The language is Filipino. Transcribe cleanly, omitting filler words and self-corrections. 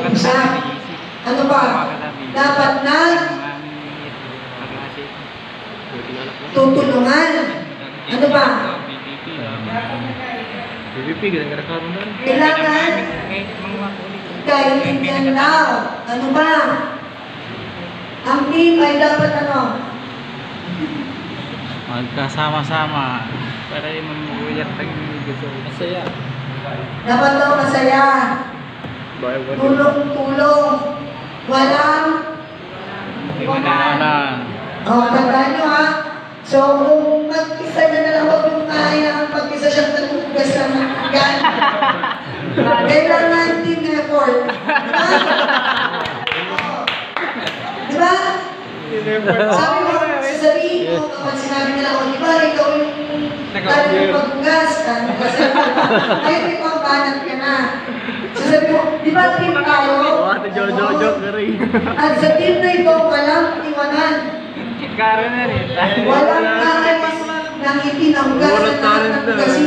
isa. Ano ba? Dapat na tutulungan. Ano ba? Kailangan kaintindihan daw. Ano ba? Ang team ay dapat ano? Magkasama-sama para mamuyat ang gusto. Masaya. Dapat daw masaya. Tulong-tulong. Walang Iwanan. tandaan nyo ha. So, kung mag-isa na lang, huwag yung kaya pag-isa siyang talugas ng makigan. Kailangan team effort. Diba? Sabi mo, sasabihin mo, kapag sinabi nila ako, diba, ikaw yung kaya yung pag-ugas, kaya may pambanat ka na. Sasabi mo, diba team tayo? At sa team na ito, walang iwanan. Walang naalis ng itinanggas na lahat ng gasin